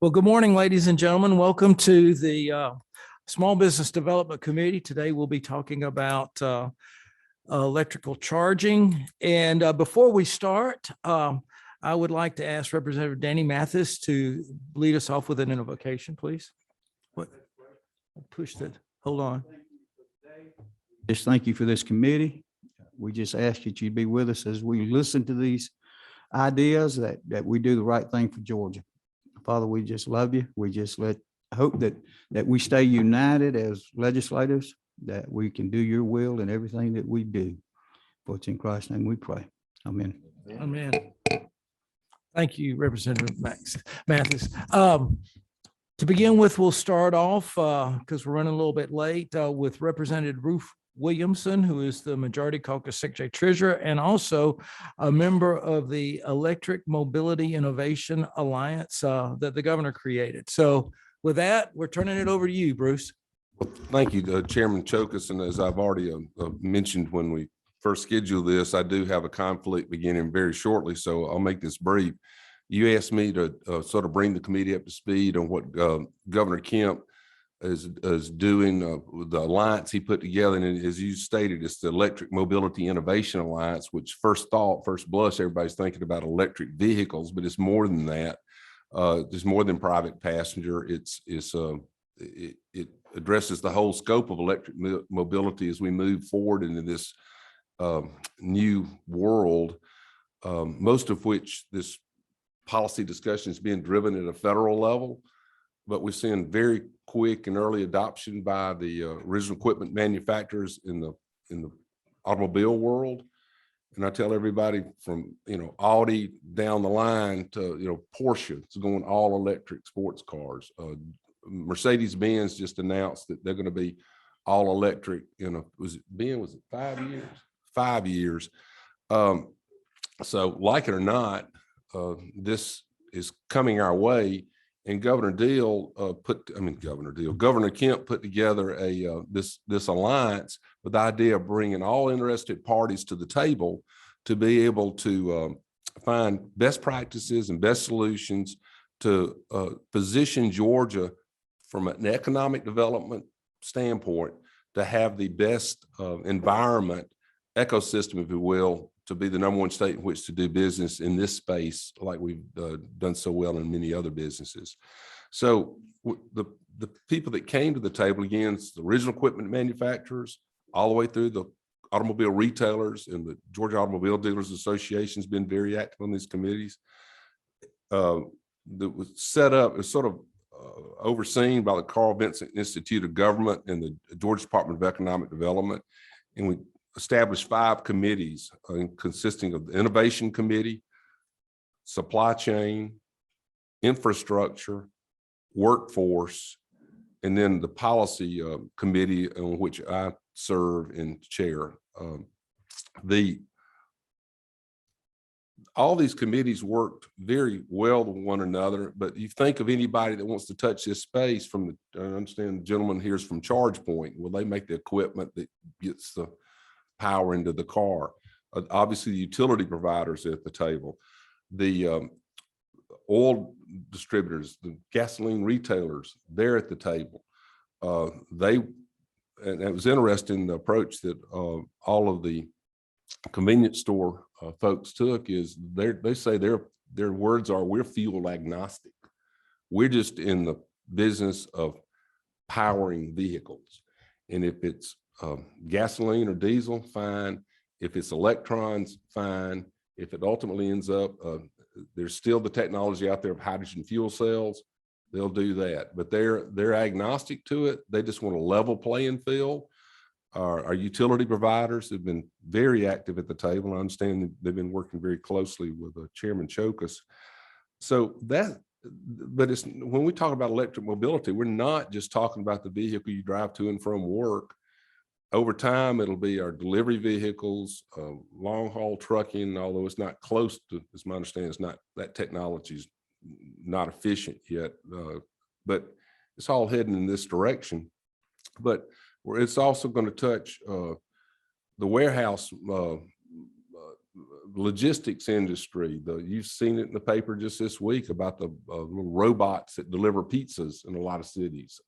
Well, good morning, ladies and gentlemen. Welcome to the Small Business Development Committee. Today we'll be talking about electrical charging. And before we start, I would like to ask Representative Danny Mathis to lead us off with an invocation, please. What? Push that. Hold on. Just thank you for this committee. We just ask that you be with us as we listen to these ideas that we do the right thing for Georgia. Father, we just love you. We just hope that we stay united as legislators, that we can do your will in everything that we do. For it's in Christ's name we pray. Amen. Amen. Thank you, Representative Mathis. To begin with, we'll start off because we're running a little bit late with Representative Ruth Williamson, who is the Majority Caucus Secretary Treasurer and also a member of the Electric Mobility Innovation Alliance that the governor created. So with that, we're turning it over to you, Bruce. Well, thank you, Chairman Chokus. And as I've already mentioned when we first scheduled this, I do have a conflict beginning very shortly, so I'll make this brief. You asked me to sort of bring the committee up to speed on what Governor Kemp is doing, the alliance he put together. And as you stated, it's the Electric Mobility Innovation Alliance, which first blush, everybody's thinking about electric vehicles, but it's more than that. There's more than private passenger. It addresses the whole scope of electric mobility as we move forward into this new world, most of which this policy discussion is being driven at a federal level. But we're seeing very quick and early adoption by the original equipment manufacturers in the automobile world. And I tell everybody from, Audi down the line to, Porsche, it's going all electric sports cars. Mercedes-Benz just announced that they're going to be all electric was it 5 years? 5 years. So like it or not, this is coming our way. And Governor Kemp put together this alliance with the idea of bringing all interested parties to the table to be able to find best practices and best solutions to position Georgia from an economic development standpoint to have the best environment ecosystem, if you will, to be the #1 state in which to do business in this space, like we've done so well in many other businesses. So the people that came to the table, again, it's the original equipment manufacturers, all the way through the automobile retailers, and the Georgia Automobile Dealers Association has been very active on these committees. That was set up, it was sort of overseen by the Carl Vinson Institute of Government and the Georgia Department of Economic Development. And we established 5 committees consisting of the Innovation Committee, Supply Chain, Infrastructure, Workforce, and then the Policy Committee, on which I serve and chair. All these committees worked very well with one another, but you think of anybody that wants to touch this space from I understand the gentleman here is from Chargepoint. Well, they make the equipment that gets the power into the car. Obviously, the utility providers at the table, the oil distributors, the gasoline retailers, they're at the table. And it was interesting, the approach that all of the convenience store folks took is they say their words are, we're fuel agnostic. We're just in the business of powering vehicles. And if it's gasoline or diesel, fine. If it's electrons, fine. If it ultimately ends up, there's still the technology out there of hydrogen fuel cells, they'll do that. But they're agnostic to it. They just want a level playing field. Our utility providers have been very active at the table. I understand that they've been working very closely with Chairman Chokus. So but it's when we talk about electric mobility, we're not just talking about the vehicle you drive to and from work. Over time, it'll be our delivery vehicles, long haul trucking, although it's not close to, as my understanding, it's not, that technology is not efficient yet, but it's all heading in this direction. But it's also going to touch the warehouse logistics industry. You've seen it in the paper just this week about the little robots that deliver pizzas in a lot of cities.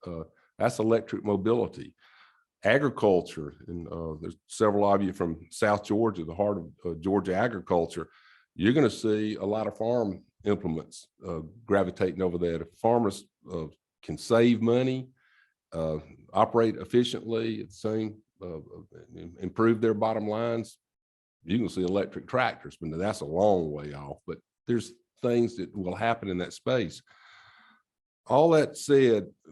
That's electric mobility. Agriculture, and there's several of you from South Georgia, the heart of Georgia agriculture. You're going to see a lot of farm implements gravitating over there. If farmers can save money, operate efficiently, at the same improve their bottom lines, you can see electric tractors, but that's a long way off. But there's things that will happen in that space. All that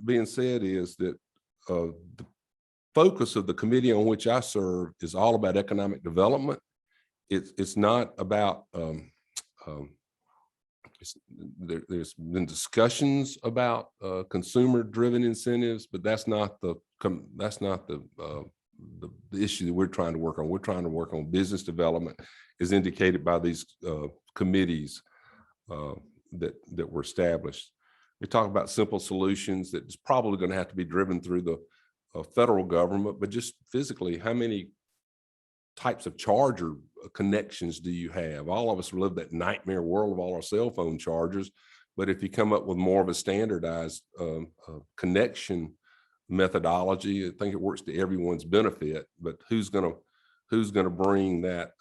being said is that the focus of the committee on which I serve is all about economic development. It's not about there's been discussions about consumer-driven incentives, but that's not the issue that we're trying to work on. We're trying to work on business development, as indicated by these committees that were established. We talk about simple solutions that is probably going to have to be driven through the federal government, but just physically, how many types of charger connections do you have? All of us live that nightmare world of all our cell phone chargers, but if you come up with more of a standardized connection methodology, I think it works to everyone's benefit. But who's gonna bring that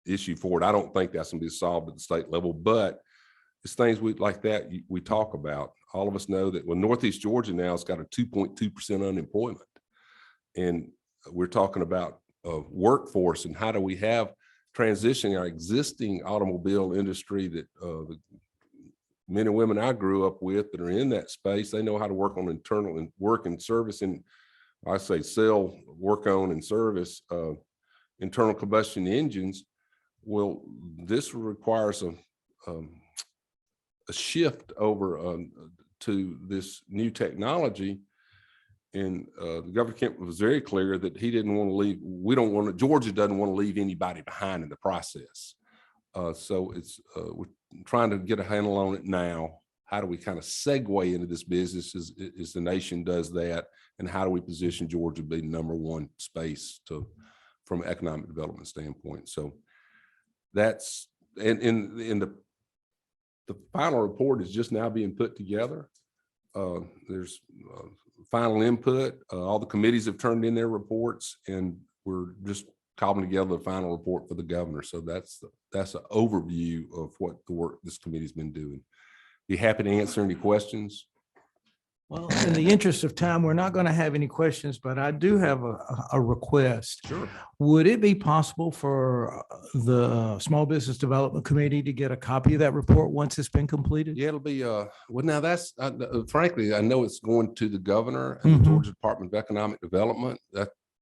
issue forward? I don't think that's gonna be solved at the state level, but it's things like that we talk about. All of us know that Northeast Georgia now has got a 2.2% unemployment, and we're talking about workforce and how do we have transitioning our existing automobile industry that the men and women I grew up with that are in that space. They know how to work on internal and work and service, and I say sell, work on and service internal combustion engines. Well, this requires a shift over to this new technology. And the Governor Kemp was very clear that he didn't want to leave. Georgia doesn't want to leave anybody behind in the process. So we're trying to get a handle on it now. How do we kind of segue into this business as the nation does that? And how do we position Georgia to be number one space from an economic development standpoint? So that's, and in the final report is just now being put together. There's final input. All the committees have turned in their reports, and we're just cobbling together the final report for the governor. So that's an overview of what the work this committee's been doing. Be happy to answer any questions. Well, in the interest of time, we're not going to have any questions, but I do have a request. Sure. Would it be possible for the Small Business Development Committee to get a copy of that report once it's been completed? Yeah, it'll be, well, now that's, frankly, I know it's going to the governor and the Georgia Department of Economic Development.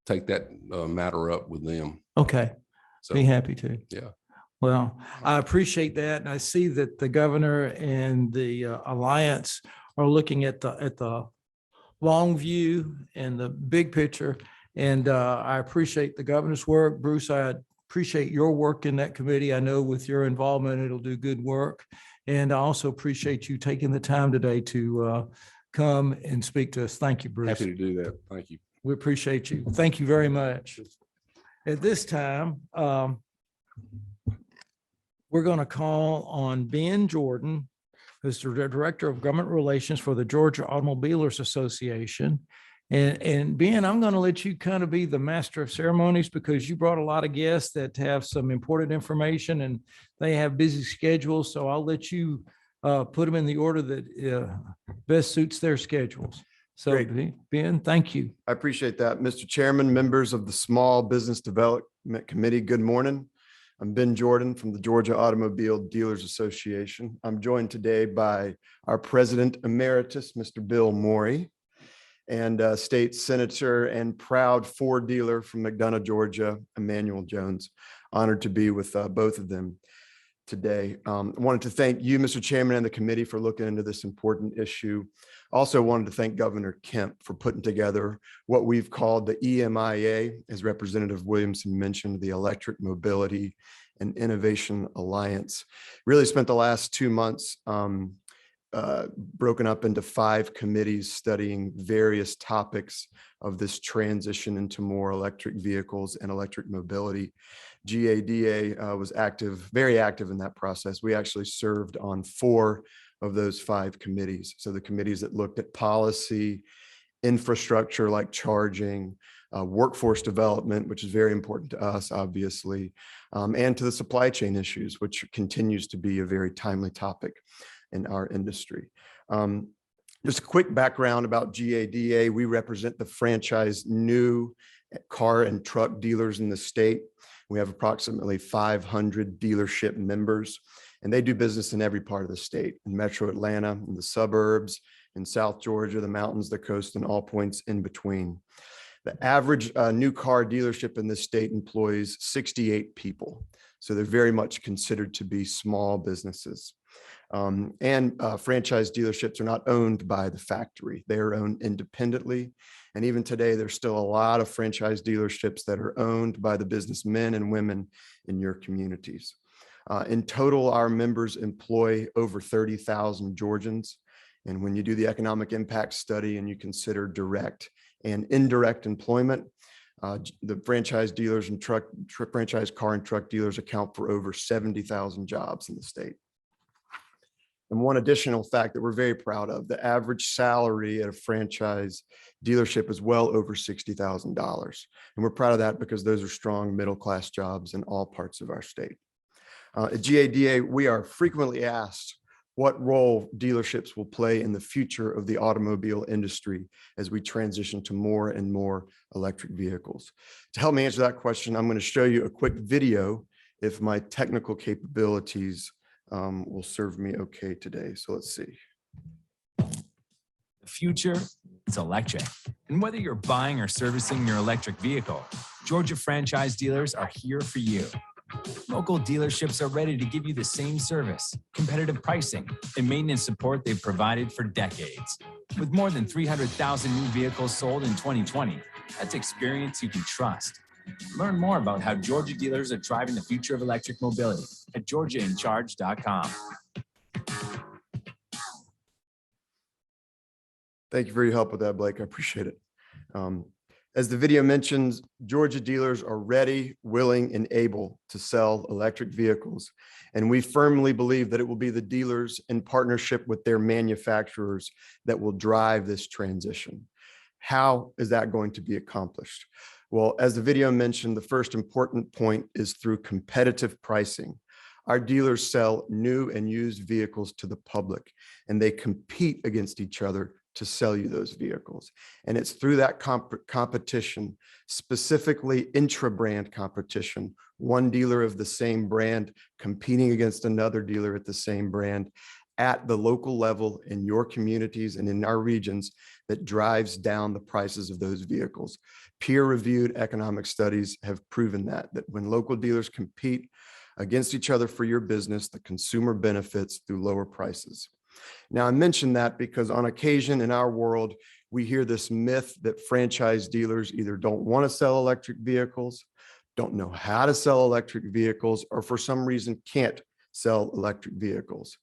Take that matter up with them. Okay, So, be happy to. yeah. Well, I appreciate that. And I see that the governor and the Alliance are looking at the long view and the big picture. And I appreciate the governor's work. Bruce, I appreciate your work in that committee. I know with your involvement, it'll do good work. And I also appreciate you taking the time today to come and speak to us. Thank you, Bruce. Happy to do that. Thank you. We appreciate you. Thank you very much. At this time, we're going to call on Ben Jordan, who's the Director of Government Relations for the Georgia Automobilers Association. And Ben, I'm going to let you kind of be the master of ceremonies because you brought a lot of guests that have some important information and they have busy schedules. So I'll let you put them in the order that best suits their schedules. So Great. Ben, thank you. I appreciate that. Mr. Chairman, members of the Small Business Development Committee, good morning. I'm Ben Jordan from the Georgia Automobile Dealers Association. I'm joined today by our President Emeritus, Mr. Bill Morey, and State Senator and proud Ford dealer from McDonough, Georgia, Emmanuel Jones. Honored to be with both of them today. I wanted to thank you, Mr. Chairman, and the committee for looking into this important issue. Also wanted to thank Governor Kemp for putting together what we've called the EMIA, as Representative Williamson mentioned, the Electric Mobility and Innovation Alliance. Really spent the last 2 months broken up into 5 committees studying various topics of this transition into more electric vehicles and electric mobility. GADA was very active in that process. We actually served on 4 of those 5 committees. So the committees that looked at policy, infrastructure like charging, workforce development, which is very important to us, obviously, and to the supply chain issues, which continues to be a very timely topic in our industry. Just a quick background about GADA. We represent the franchise new car and truck dealers in the state. We have approximately 500 dealership members, and they do business in every part of the state, in Metro Atlanta, in the suburbs, in South Georgia, the mountains, the coast, and all points in between. The average new car dealership in this state employs 68 people. So they're very much considered to be small businesses. Franchise dealerships are not owned by the factory. They are owned independently. And even today, there's still a lot of franchise dealerships that are owned by the businessmen and women in your communities. In total, our members employ over 30,000 Georgians. And when you do the economic impact study and you consider direct and indirect employment, the franchise dealers and franchise car and truck dealers account for over 70,000 jobs in the state. And one additional fact that we're very proud of, the average salary at a franchise dealership is well over $60,000. And we're proud of that because those are strong middle-class jobs in all parts of our state. At GADA, we are frequently asked what role dealerships will play in the future of the automobile industry as we transition to more and more electric vehicles. To help me answer that question, I'm going to show you a quick video if my technical capabilities will serve me okay today. So let's see. The future is electric. And whether you're buying or servicing your electric vehicle, Georgia franchise dealers are here for you. Local dealerships are ready to give you the same service, competitive pricing, and maintenance support they've provided for decades. With more than 300,000 new vehicles sold in 2020, that's experience you can trust. Learn more about how Georgia dealers are driving the future of electric mobility at georgiaincharge.com. Thank you for your help with that, Blake. I appreciate it. As the video mentions, Georgia dealers are ready, willing, and able to sell electric vehicles. And we firmly believe that it will be the dealers in partnership with their manufacturers that will drive this transition. How is that going to be accomplished? Well, as the video mentioned, the first important point is through competitive pricing. Our dealers sell new and used vehicles to the public, and they compete against each other to sell you those vehicles. And it's through that competition, specifically intra-brand competition, one dealer of the same brand competing against another dealer at the same brand at the local level in your communities and in our regions, that drives down the prices of those vehicles. Peer-reviewed economic studies have proven that when local dealers compete against each other for your business, the consumer benefits through lower prices. Now, I mention that because on occasion in our world, we hear this myth that franchise dealers either don't want to sell electric vehicles, don't know how to sell electric vehicles, or for some reason can't sell electric vehicles.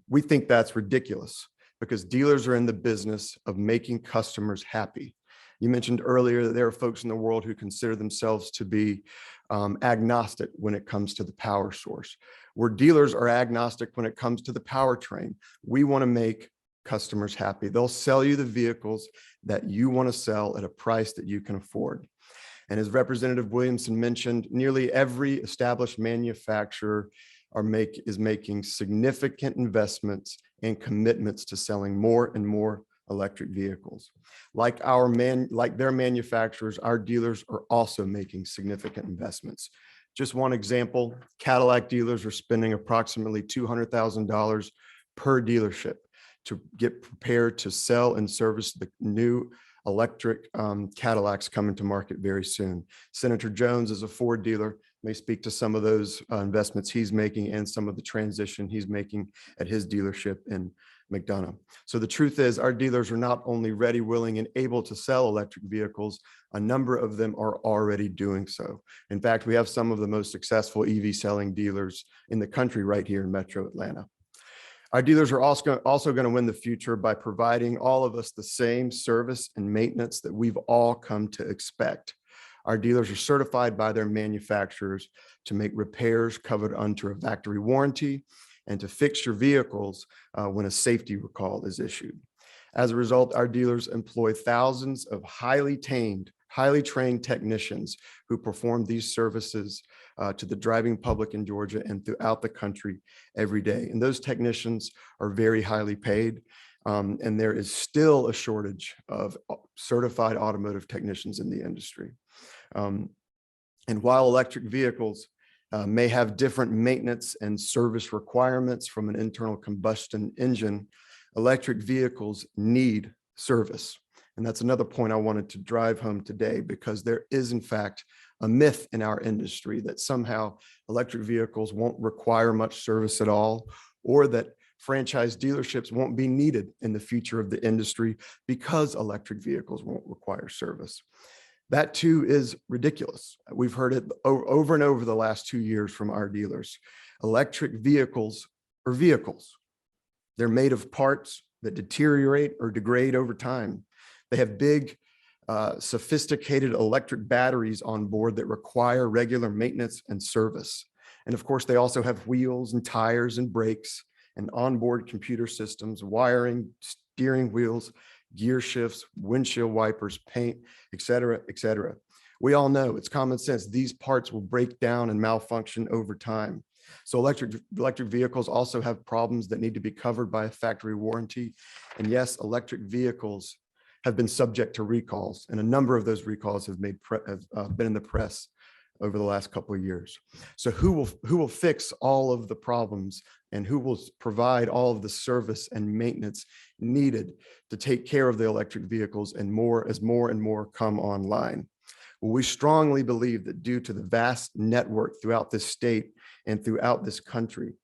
We think that's ridiculous because dealers are in the business of making customers happy. You mentioned earlier that there are folks in the world who consider themselves to be agnostic when it comes to the power source. Where dealers are agnostic when it comes to the powertrain. We want to make customers happy. They'll sell you the vehicles that you want to sell at a price that you can afford. And as Representative Williamson mentioned, nearly every established manufacturer is making significant investments and commitments to selling more and more electric vehicles. Like their manufacturers, our dealers are also making significant investments. Just one example, Cadillac dealers are spending approximately $200,000 per dealership to get prepared to sell and service the new electric Cadillacs coming to market very soon. Senator Jones is a Ford dealer, may speak to some of those investments he's making and some of the transition he's making at his dealership in McDonough. So the truth is, our dealers are not only ready, willing, and able to sell electric vehicles, a number of them are already doing so. In fact, we have some of the most successful EV selling dealers in the country right here in Metro Atlanta. Our dealers are also going to win the future by providing all of us the same service and maintenance that we've all come to expect. Our dealers are certified by their manufacturers to make repairs covered under a factory warranty and to fix your vehicles when a safety recall is issued. As a result, our dealers employ thousands of highly trained technicians who perform these services to the driving public in Georgia and throughout the country every day. And those technicians are very highly paid. And there is still a shortage of certified automotive technicians in the industry. And while electric vehicles may have different maintenance and service requirements from an internal combustion engine, electric vehicles need service. And that's another point I wanted to drive home today, because there is, in fact, a myth in our industry that somehow electric vehicles won't require much service at all, or that franchise dealerships won't be needed in the future of the industry because electric vehicles won't require service. That too is ridiculous. We've heard it over and over the last 2 years from our dealers. Electric vehicles are vehicles. They're made of parts that deteriorate or degrade over time. They have big, sophisticated electric batteries on board that require regular maintenance and service. And of course, they also have wheels and tires and brakes and onboard computer systems, wiring, steering wheels, gear shifts, windshield wipers, paint, et cetera, et cetera. We all know, it's common sense, these parts will break down and malfunction over time. So electric vehicles also have problems that need to be covered by a factory warranty. And yes, electric vehicles have been subject to recalls, and a number of those recalls have been in the press over the last couple of years. So who will fix all of the problems, and who will provide all of the service and maintenance needed to take care of the electric vehicles and more as more and more come online? Well, we strongly believe that due to the vast network throughout this state and throughout this country,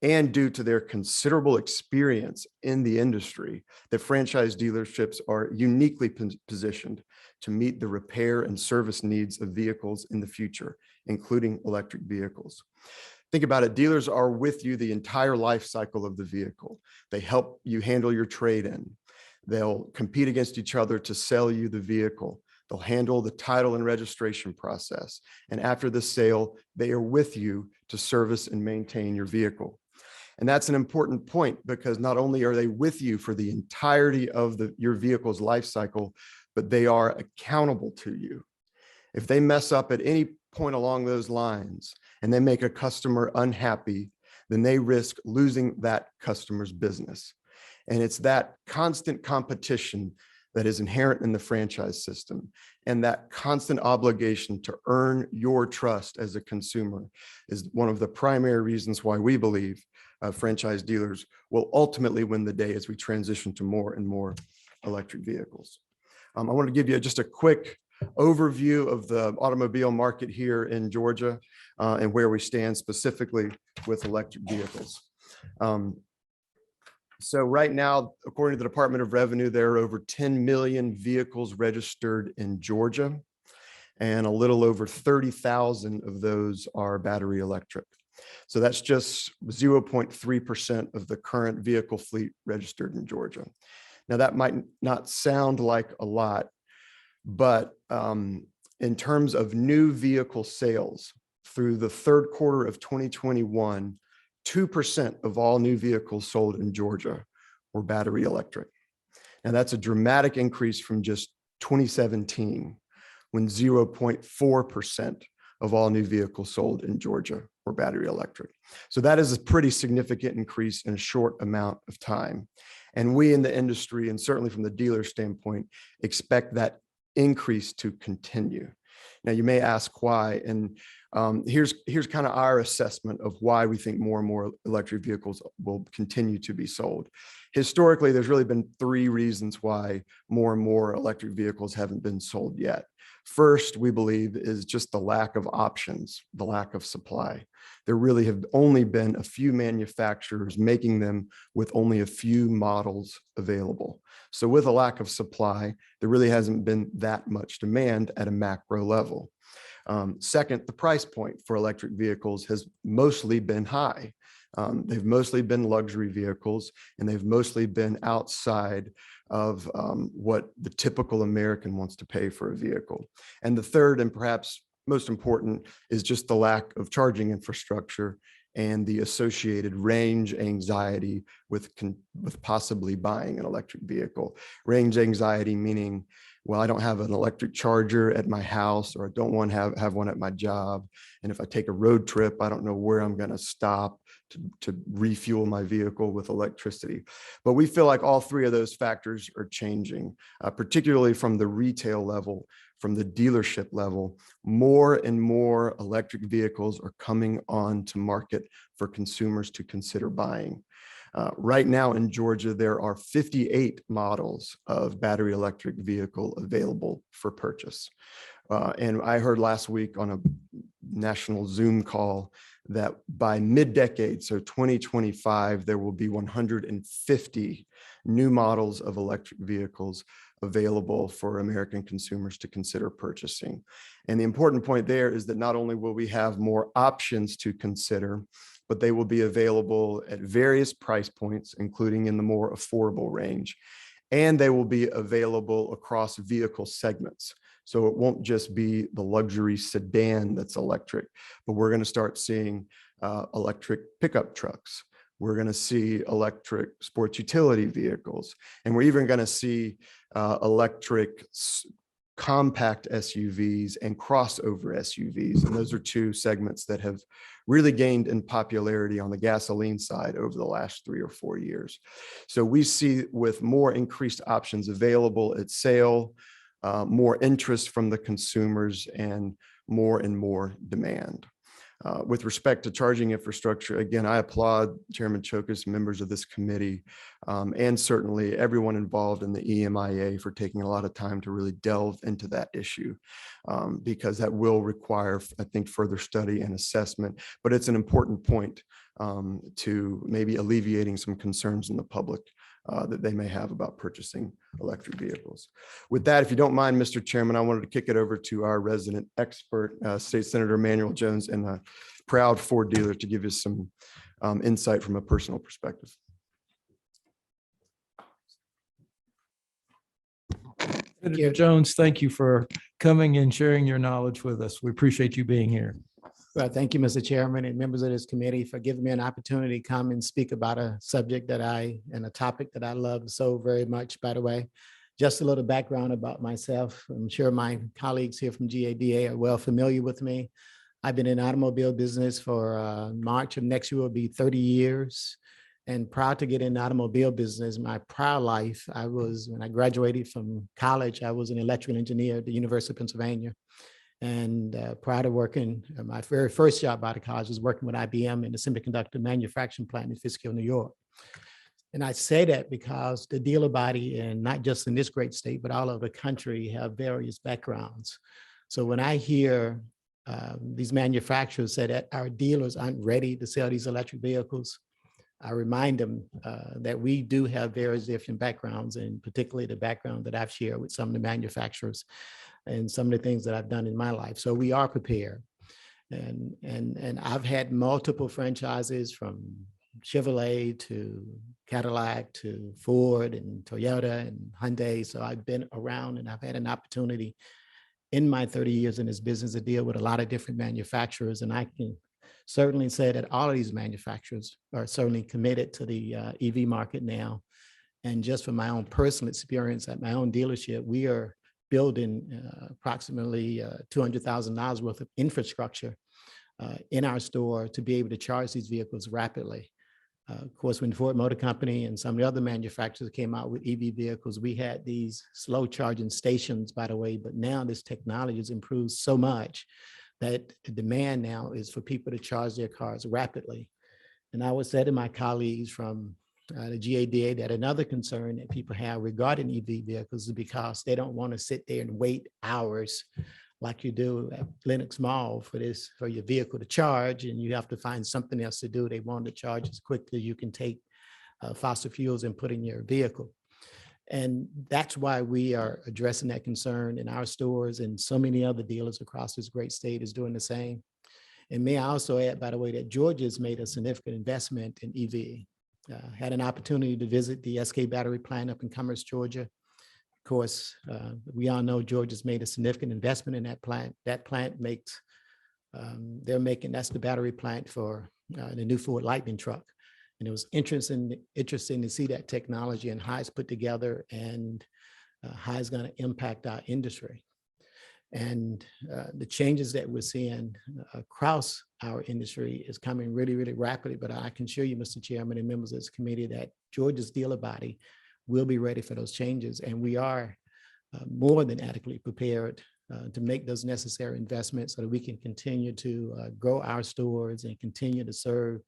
and due to their considerable experience in the industry, that franchise dealerships are uniquely positioned to meet the repair and service needs of vehicles in the future, including electric vehicles. Think about it, dealers are with you the entire life cycle of the vehicle. They help you handle your trade-in. They'll compete against each other to sell you the vehicle. They'll handle the title and registration process. And after the sale, they are with you to service and maintain your vehicle. And that's an important point, because not only are they with you for the entirety of your vehicle's life cycle, but they are accountable to you. If they mess up at any point along those lines and they make a customer unhappy, then they risk losing that customer's business. And it's that constant competition that is inherent in the franchise system, and that constant obligation to earn your trust as a consumer is one of the primary reasons why we believe franchise dealers will ultimately win the day as we transition to more and more electric vehicles. I want to give you just a quick overview of the automobile market here in Georgia and where we stand specifically with electric vehicles. So right now, according to the Department of Revenue, there are over 10 million vehicles registered in Georgia, and a little over 30,000 of those are battery electric. So that's just 0.3% of the current vehicle fleet registered in Georgia. Now, that might not sound like a lot, but in terms of new vehicle sales through the third quarter of 2021, 2% of all new vehicles sold in Georgia were battery electric. Now, that's a dramatic increase from just 2017, when 0.4% of all new vehicles sold in Georgia were battery electric. So that is a pretty significant increase in a short amount of time. And we in the industry, and certainly from the dealer standpoint, expect that increase to continue. Now, you may ask why, and here's kind of our assessment of why we think more and more electric vehicles will continue to be sold. Historically, there's really been 3 reasons why more and more electric vehicles haven't been sold yet. First, we believe, is just the lack of options, the lack of supply. There really have only been a few manufacturers making them with only a few models available. So with a lack of supply, there really hasn't been that much demand at a macro level. Second, the price point for electric vehicles has mostly been high. They've mostly been luxury vehicles, and they've mostly been outside of what the typical American wants to pay for a vehicle. And the third, and perhaps most important, is just the lack of charging infrastructure and the associated range anxiety with possibly buying an electric vehicle. Range anxiety meaning, well, I don't have an electric charger at my house, or I don't want to have one at my job. And if I take a road trip, I don't know where I'm going to stop to refuel my vehicle with electricity. But we feel like all three of those factors are changing, particularly from the retail level, from the dealership level. More and more electric vehicles are coming on to market for consumers to consider buying. Right now in Georgia, there are 58 models of battery electric vehicle available for purchase. And I heard last week on a national Zoom call that by mid-decade, so 2025, there will be 150 new models of electric vehicles available for American consumers to consider purchasing. And the important point there is that not only will we have more options to consider, but they will be available at various price points, including in the more affordable range. And they will be available across vehicle segments. So it won't just be the luxury sedan that's electric, but we're going to start seeing electric pickup trucks. We're going to see electric sports utility vehicles, and we're even going to see electric compact SUVs and crossover SUVs. And those are two segments that have really gained in popularity on the gasoline side over the last 3 or 4 years. So we see, with more increased options available at sale, more interest from the consumers and more demand. With respect to charging infrastructure, again, I applaud Chairman Chokas, members of this committee, and certainly everyone involved in the EMIA for taking a lot of time to really delve into that issue, because that will require, I think, further study and assessment. But it's an important point to maybe alleviating some concerns in the public that they may have about purchasing electric vehicles. With that, if you don't mind, Mr. Chairman, I wanted to kick it over to our resident expert, State Senator Manuel Jones, and a proud Ford dealer, to give you some insight from a personal perspective. Senator Jones, thank you for coming and sharing your knowledge with us. We appreciate you being here. Well, thank you, Mr. Chairman, and members of this committee, for giving me an opportunity to come and speak about a subject and a topic that I love so very much. By the way, just a little background about myself. I'm sure my colleagues here from GADA are well familiar with me. I've been in the automobile business for March of next year will be 30 years. And prior to getting in the automobile business, my prior life, when I graduated from college, I was an electrical engineer at the University of Pennsylvania. And prior to working, my very first job out of college was working with IBM in the semiconductor manufacturing plant in Fishkill, New York. And I say that because the dealer body, and not just in this great state, but all over the country, have various backgrounds. So when I hear these manufacturers say that our dealers aren't ready to sell these electric vehicles, I remind them that we do have various different backgrounds, and particularly the background that I've shared with some of the manufacturers and some of the things that I've done in my life. So we are prepared. And I've had multiple franchises, from Chevrolet to Cadillac to Ford and Toyota and Hyundai. So I've been around, and I've had an opportunity in my 30 years in this business to deal with a lot of different manufacturers. And I can certainly say that all of these manufacturers are certainly committed to the EV market now. And just from my own personal experience at my own dealership, we are building approximately $200,000 worth of infrastructure in our store to be able to charge these vehicles rapidly. Of course, when Ford Motor Company and some of the other manufacturers came out with EV vehicles, we had these slow charging stations, by the way, but now this technology has improved so much that the demand now is for people to charge their cars rapidly. And I would say to my colleagues from the GADA that another concern that people have regarding EV vehicles is because they don't want to sit there and wait hours like you do at Lenox Mall for your vehicle to charge, and you have to find something else to do. They want to charge as quickly as you can take fossil fuels and put in your vehicle. And that's why we are addressing that concern in our stores, and so many other dealers across this great state is doing the same. And may I also add, by the way, that Georgia's made a significant investment in EV. Had an opportunity to visit the SK battery plant up in Commerce, Georgia. Of course, we all know Georgia's made a significant investment in that plant. That plant makes, that's the battery plant for the new Ford Lightning truck. And it was interesting to see that technology and how it's put together and how it's going to impact our industry. And the changes that we're seeing across our industry is coming really, really rapidly. But I can assure you, Mr. Chairman and members of this committee, that Georgia's dealer body will be ready for those changes. And we are more than adequately prepared to make those necessary investments so that we can continue to grow our stores and continue to serve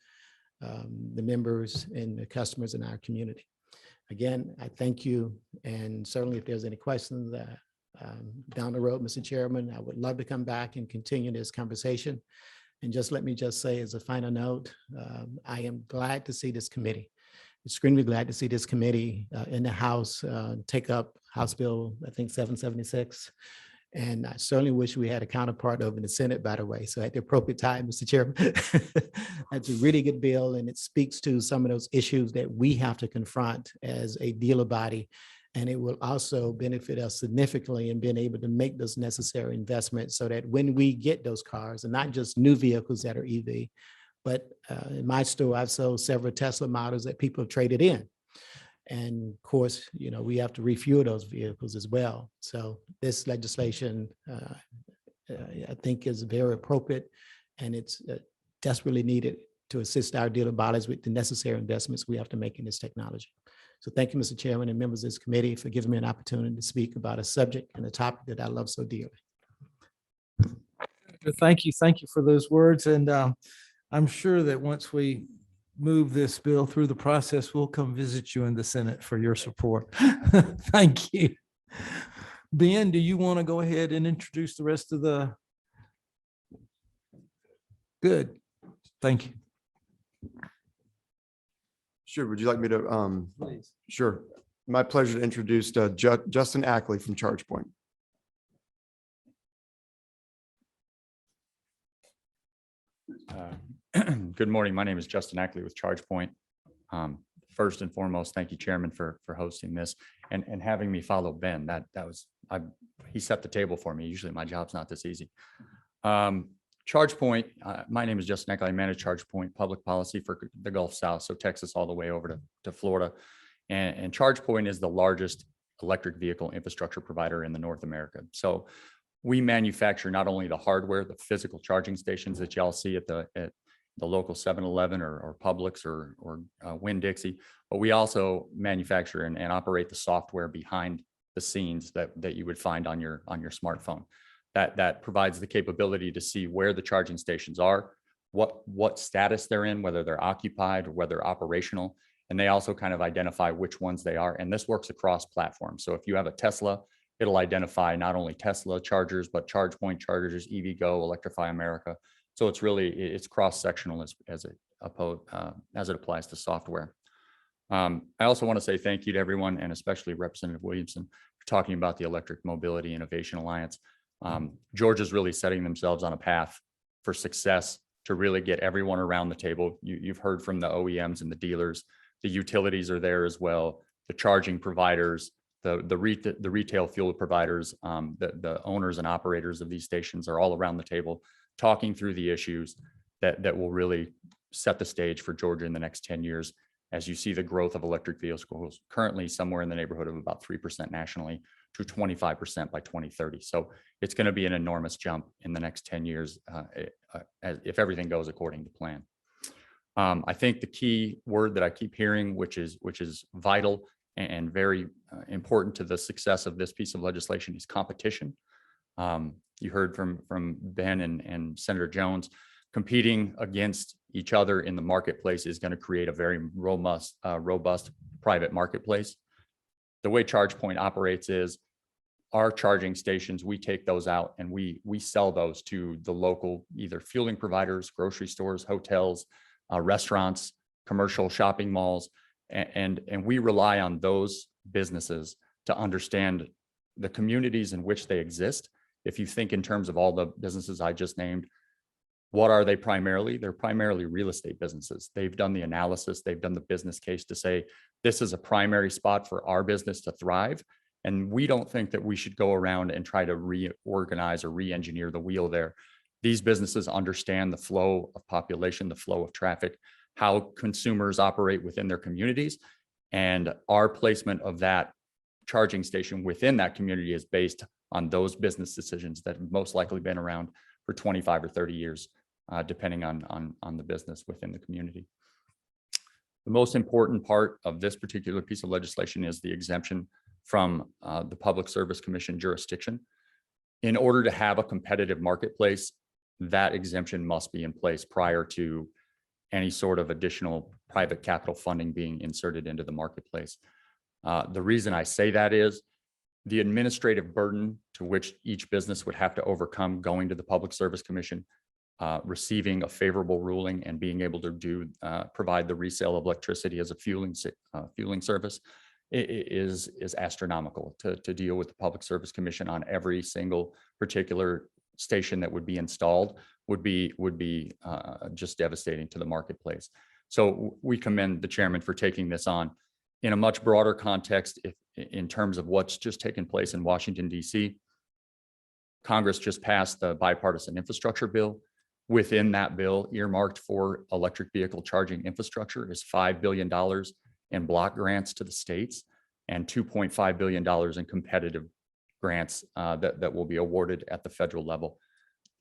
the members and the customers in our community. Again, I thank you. And certainly if there's any questions down the road, Mr. Chairman, I would love to come back and continue this conversation. And just let me just say as a final note, I am glad to see this committee, extremely glad to see this committee in the House take up House Bill, I think 776. And I certainly wish we had a counterpart over in the Senate, by the way. So at the appropriate time, Mr. Chairman, that's a really good bill. And it speaks to some of those issues that we have to confront as a dealer body. And it will also benefit us significantly in being able to make those necessary investments so that when we get those cars, and not just new vehicles that are EV, but in my store, I've sold several Tesla models that people have traded in. And of course, you know, we have to refuel those vehicles as well. So this legislation, I think is very appropriate, and it's desperately needed to assist our dealer bodies with the necessary investments we have to make in this technology. So thank you, Mr. Chairman and members of this committee for giving me an opportunity to speak about a subject and a topic that I love so dearly. Thank you. Thank you for those words. And I'm sure that once we move this bill through the process, we'll come visit you in the Senate for your support. Thank you. Ben, do you want to go ahead and introduce the rest of the? Good. Thank you. Sure. Would you like me to? Please. Sure. My pleasure to introduce Justin Ackley from Chargepoint. Good morning. My name is Justin Ackley with Chargepoint. First and foremost, thank you, Chairman, for hosting this and having me follow Ben. He set the table for me. Usually my job's not this easy. Chargepoint, my name is Justin Ackley. I manage Chargepoint public policy for the Gulf South, so Texas all the way over to Florida. And Chargepoint is the largest electric vehicle infrastructure provider in the North America. So we manufacture not only the hardware, the physical charging stations that y'all see at the local 7-Eleven or Publix or Winn-Dixie, but we also manufacture and operate the software behind the scenes that you would find on your smartphone. That provides the capability to see where the charging stations are, what status they're in, whether they're occupied or whether operational, and they also kind of identify which ones they are. And this works across platforms. So if you have a Tesla, it'll identify not only Tesla chargers, but ChargePoint chargers, EVgo, Electrify America. So it's cross-sectional as it applies to software. I also want to say thank you to everyone, and especially Representative Williamson, for talking about the Electric Mobility Innovation Alliance. Georgia's really setting themselves on a path for success to really get everyone around the table. You've heard from the OEMs and the dealers. The utilities are there as well. The charging providers, the retail fuel providers, the owners and operators of these stations are all around the table talking through the issues that will really set the stage for Georgia in the next 10 years. As you see the growth of electric vehicles, currently somewhere in the neighborhood of about 3% nationally to 25% by 2030. So it's going to be an enormous jump in the next 10 years if everything goes according to plan. I think the key word that I keep hearing, which is vital and very important to the success of this piece of legislation, is competition. You heard from Ben and Senator Jones. Competing against each other in the marketplace is going to create a very robust private marketplace. The way ChargePoint operates is our charging stations, we take those out and we sell those to the local either fueling providers, grocery stores, hotels, restaurants, commercial shopping malls, and we rely on those businesses to understand the communities in which they exist. If you think in terms of all the businesses I just named, What are they primarily? They're primarily real estate businesses. They've done the analysis, they've done the business case to say, this is a primary spot for our business to thrive. And we don't think that we should go around and try to reorganize or re-engineer the wheel there. These businesses understand the flow of population, the flow of traffic, how consumers operate within their communities. And our placement of that charging station within that community is based on those business decisions that have most likely been around for 25 or 30 years, depending on the business within the community. The most important part of this particular piece of legislation is the exemption from the Public Service Commission jurisdiction. In order to have a competitive marketplace, that exemption must be in place prior to any sort of additional private capital funding being inserted into the marketplace. The reason I say that is the administrative burden to which each business would have to overcome going to the Public Service Commission, receiving a favorable ruling and being able to provide the resale of electricity as a fueling service is astronomical to deal with the Public Service Commission on every single particular station that would be installed would be just devastating to the marketplace. So we commend the chairman for taking this on. In a much broader context, in terms of what's just taken place in Washington, D.C., Congress just passed the bipartisan infrastructure bill. Within that bill, earmarked for electric vehicle charging infrastructure is $5 billion in block grants to the states and $2.5 billion in competitive grants that will be awarded at the federal level.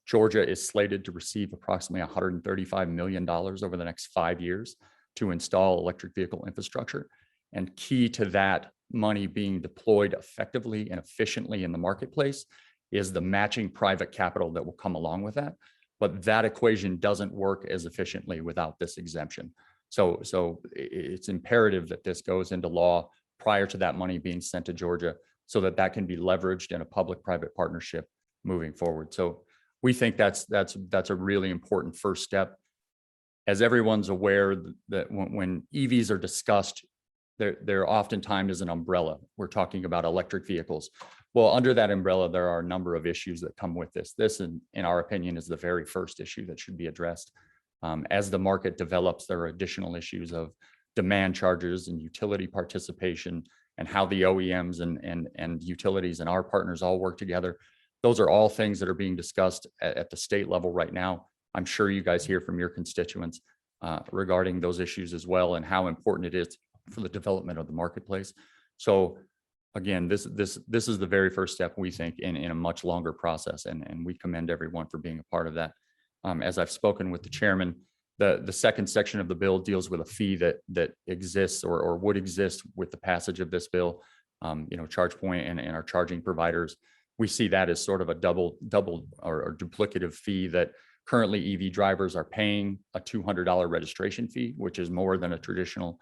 Georgia is slated to receive approximately $135 million over the next 5 years to install electric vehicle infrastructure. And key to that money being deployed effectively and efficiently in the marketplace is the matching private capital that will come along with that. But that equation doesn't work as efficiently without this exemption. So it's imperative that this goes into law prior to that money being sent to Georgia so that that can be leveraged in a public-private partnership moving forward. So we think that's a really important first step. As everyone's aware that when EVs are discussed, there oftentimes is an umbrella. We're talking about electric vehicles. Well, under that umbrella, there are a number of issues that come with this. This, in our opinion, is the very first issue that should be addressed. As the market develops, there are additional issues of demand charges and utility participation and how the OEMs and utilities and our partners all work together. Those are all things that are being discussed at the state level right now. I'm sure you guys hear from your constituents regarding those issues as well and how important it is for the development of the marketplace. So again, this is the very first step, we think, in a much longer process, and we commend everyone for being a part of that. As I've spoken with the chairman, the second section of the bill deals with a fee that exists or would exist with the passage of this bill. Chargepoint and our charging providers, we see that as sort of a double or duplicative fee that currently EV drivers are paying a $200 registration fee, which is more than a traditional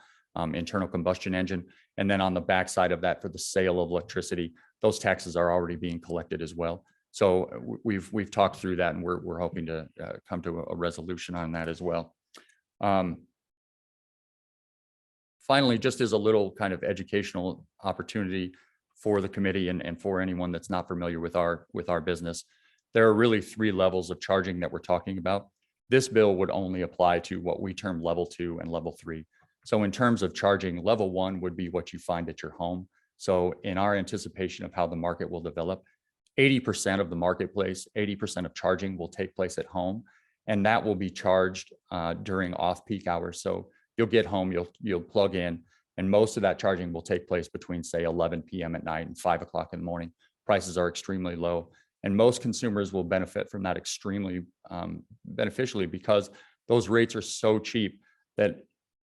internal combustion engine. And then on the backside of that, for the sale of electricity, those taxes are already being collected as well. So we've talked through that, and we're hoping to come to a resolution on that as well. Finally, just as a little kind of educational opportunity for the committee and for anyone that's not familiar with our business, there are really 3 levels of charging that we're talking about. This bill would only apply to what we term level 2 and level 3. So in terms of charging, level 1 would be what you find at your home. So in our anticipation of how the market will develop, 80% of the marketplace, 80% of charging will take place at home, and that will be charged during off-peak hours. So you'll get home, you'll plug in, and most of that charging will take place between, say, 11 p.m. at night and 5 o'clock in the morning. Prices are extremely low, and most consumers will benefit from that extremely beneficially because those rates are so cheap that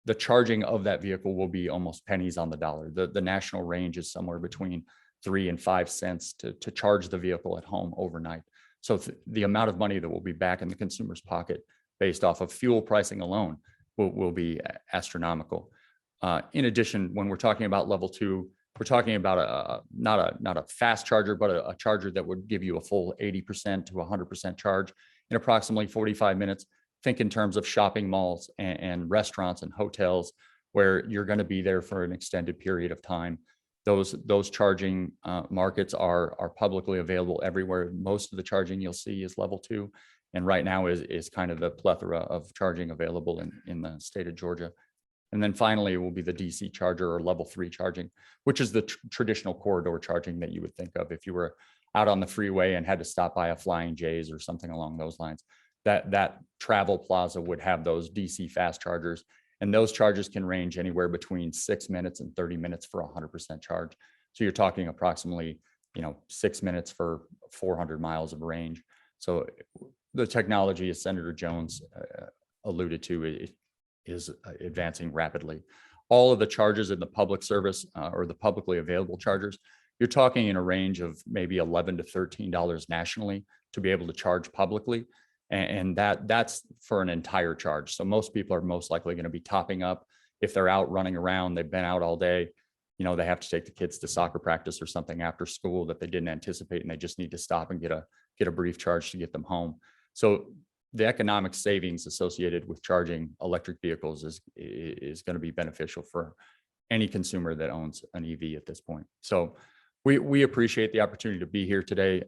the charging of that vehicle will be almost pennies on the dollar. The national range is somewhere between 3 and 5 cents to charge the vehicle at home overnight. So the amount of money that will be back in the consumer's pocket based off of fuel pricing alone will be astronomical. In addition, when we're talking about level 2, we're talking about not a fast charger, but a charger that would give you a full 80% to 100% charge in approximately 45 minutes. Think in terms of shopping malls and restaurants and hotels where you're going to be there for an extended period of time. Those charging markets are publicly available everywhere. Most of the charging you'll see is level 2. And right now is kind of the plethora of charging available in the state of Georgia. And then finally, it will be the DC charger or level 3 charging, which is the traditional corridor charging that you would think of if you were out on the freeway and had to stop by a Flying J's or something along those lines. That travel plaza would have those DC fast chargers, and those charges can range anywhere between 6 minutes and 30 minutes for 100% charge. So you're talking approximately, 6 minutes for 400 miles of range. So the technology, as Senator Jones alluded to, is advancing rapidly. All of the charges in the public service or the publicly available chargers, you're talking in a range of maybe $11 to $13 nationally to be able to charge publicly. And that's for an entire charge. So most people are most likely going to be topping up. If they're out running around, they've been out all day, they have to take the kids to soccer practice or something after school that they didn't anticipate, and they just need to stop and get a brief charge to get them home. So the economic savings associated with charging electric vehicles is going to be beneficial for any consumer that owns an EV at this point. So we appreciate the opportunity to be here today.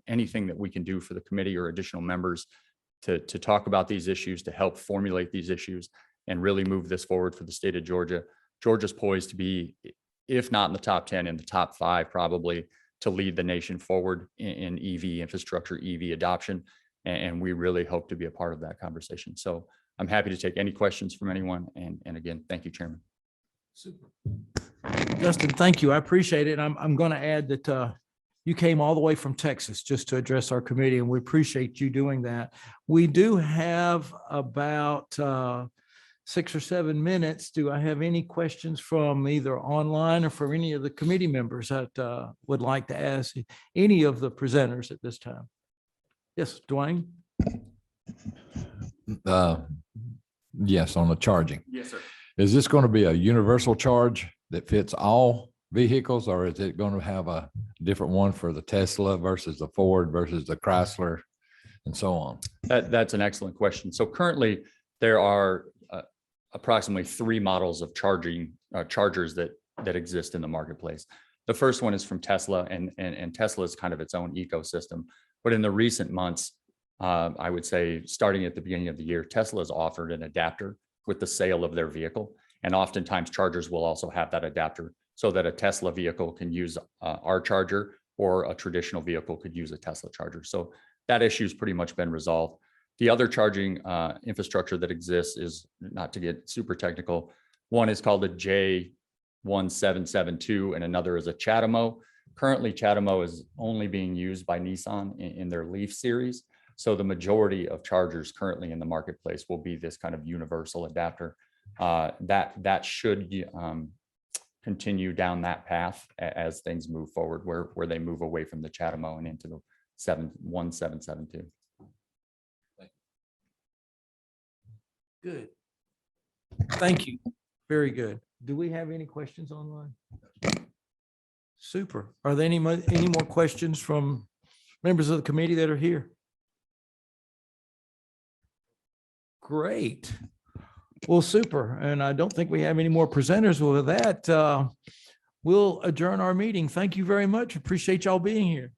Anything that we can do for the committee or additional members to talk about these issues, to help formulate these issues and really move this forward for the state of Georgia. Georgia's poised to be, if not in the top 10, in the top 5, probably, to lead the nation forward in EV infrastructure, EV adoption. And we really hope to be a part of that conversation. So I'm happy to take any questions from anyone. And again, thank you, Chairman. Super. Justin, thank you. I appreciate it. I'm going to add that you came all the way from Texas just to address our committee, and we appreciate you doing that. We do have about 6 or 7 minutes. Do I have any questions from either online or from any of the committee members that would like to ask any of the presenters at this time? Yes, Dwayne? Yes, on the charging. Yes, sir. Is this going to be a universal charge that fits all vehicles, or is it going to have a different one for the Tesla versus the Ford versus the Chrysler and so on? That's an excellent question. So currently there are approximately 3 models of chargers that exist in the marketplace. The first one is from Tesla, and Tesla is kind of its own ecosystem. But in the recent months, I would say starting at the beginning of the year, Tesla has offered an adapter with the sale of their vehicle. And oftentimes chargers will also have that adapter so that a Tesla vehicle can use our charger, or a traditional vehicle could use a Tesla charger. So that issue's pretty much been resolved. The other charging infrastructure that exists is, not to get super technical, one is called a J1772 and another is a Chatamo. Currently, Chatamo is only being used by Nissan in their Leaf series. So the majority of chargers currently in the marketplace will be this kind of universal adapter. That should continue down that path as things move forward, where they move away from the Chatamo and into the 1772. Good. Thank you. Very good. Do we have any questions online? Super. Are there any more questions from members of the committee that are here? Great. Well, super. And I don't think we have any more presenters. With that, we'll adjourn our meeting. Thank you very much. Appreciate y'all being here.